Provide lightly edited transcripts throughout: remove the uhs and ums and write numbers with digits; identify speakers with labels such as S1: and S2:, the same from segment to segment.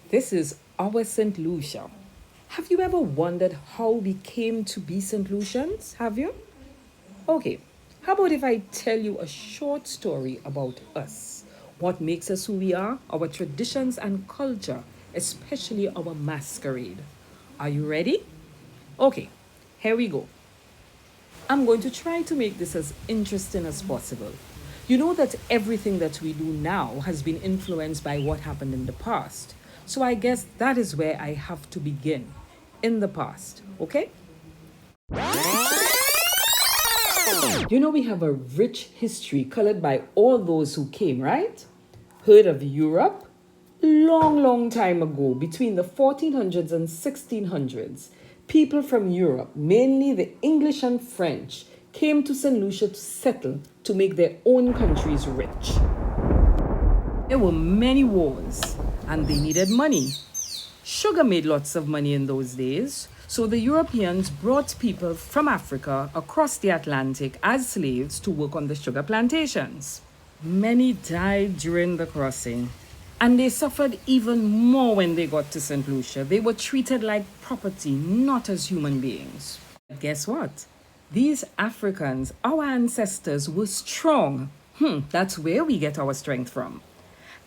S1: This is our St. Lucia. Have you ever wondered how we came to be St. Lucians? Have you? Okay, how about if I tell you a short story about us? What makes us who we are, our traditions and culture, especially our masquerade. Are you ready? Okay, here we go. I'm going to try to make this as interesting as possible. You know that everything that we do now has been influenced by what happened in the past. So I guess that is where I have to begin. In the past, okay? You know, we have a rich history colored by all those who came, right? Heard of Europe? Long time ago, between the 1400s and 1600s, people from Europe, mainly the English and French, came to St. Lucia to settle to make their own countries rich. There were many wars, and they needed money. Sugar made lots of money in those days, so the Europeans brought people from Africa across the Atlantic as slaves to work on the sugar plantations. Many died during the crossing, and they suffered even more when they got to St. Lucia. They were treated like property, not as human beings. But guess what? These Africans, our ancestors, were strong. That's where we get our strength from.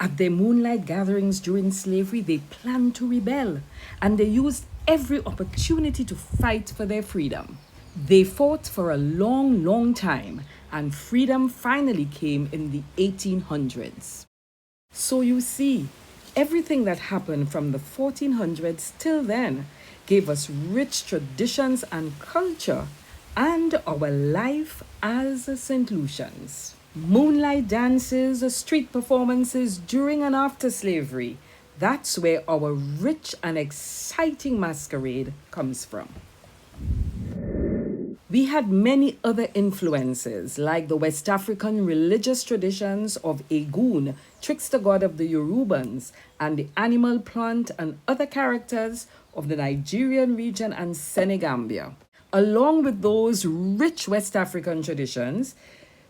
S1: At their moonlight gatherings during slavery, they planned to rebel, and they used every opportunity to fight for their freedom. They fought for a long time, and freedom finally came in the 1800s. So you see, everything that happened from the 1400s till then gave us rich traditions and culture and our life as St. Lucians. Moonlight dances, street performances during and after slavery. That's where our rich and exciting masquerade comes from. We had many other influences, like the West African religious traditions of Egun, trickster god of the Yorubans, and the animal, plant, and other characters of the Nigerian region and Senegambia. Along with those rich West African traditions,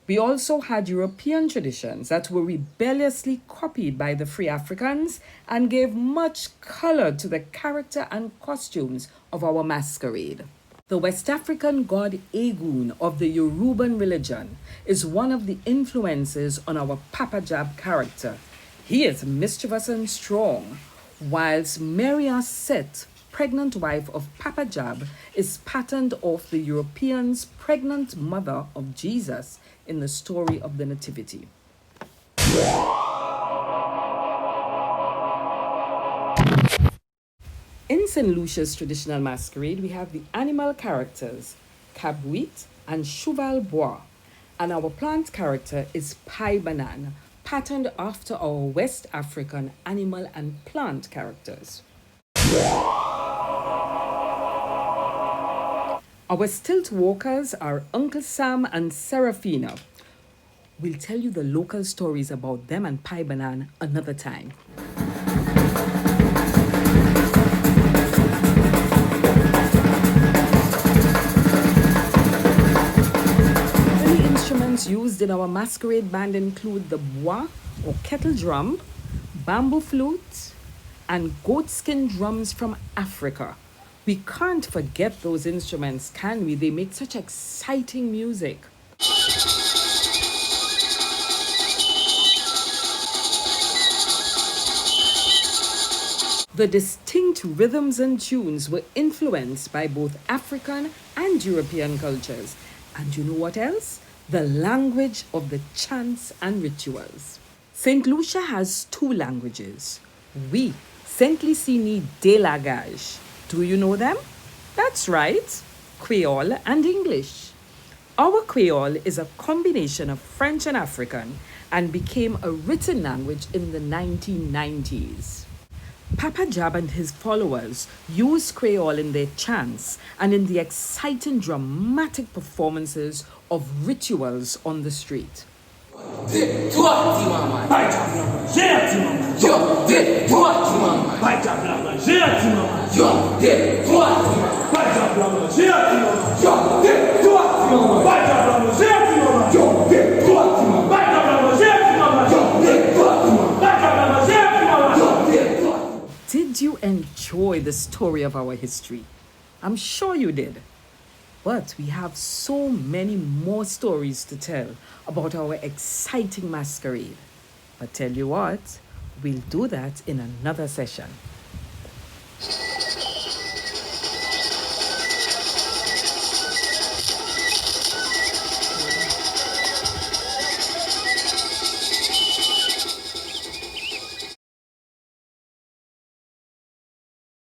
S1: we also had European traditions that were rebelliously copied by the free Africans and gave much color to the character and costumes of our masquerade. The West African god Egun of the Yoruban religion is one of the influences on our Papa Jab character. He is mischievous and strong, whilst Mary Set, pregnant wife of Papa Jab, is patterned off the Europeans' pregnant mother of Jesus in the story of the Nativity. In St. Lucia's traditional masquerade, we have the animal characters, Cabouit and Cheval Bois, and our plant character is Pai Banan, patterned after our West African animal and plant characters. Our stilt walkers are Uncle Sam and Serafina. We'll tell you the local stories about them and Pai Banan another time. Many instruments used in our masquerade band include the bois or kettle drum, bamboo flute, and goatskin drums from Africa. We can't forget those instruments, can we? They make such exciting music. The distinct rhythms and tunes were influenced by both African and European cultures. And you know what else? The language of the chants and rituals. St. Lucia has two languages. We, Saint Licini de Lagage. Do you know them? That's right, Creole and English. Our Creole is a combination of French and African and became a written language in the 1990s. Papa Jab and his followers used Creole in their chants and in the exciting dramatic performances of rituals on the street. Did Did you enjoy the story of our history? I'm sure you did. But we have so many more stories to tell about our exciting masquerade. But tell you what, we'll do that in another session.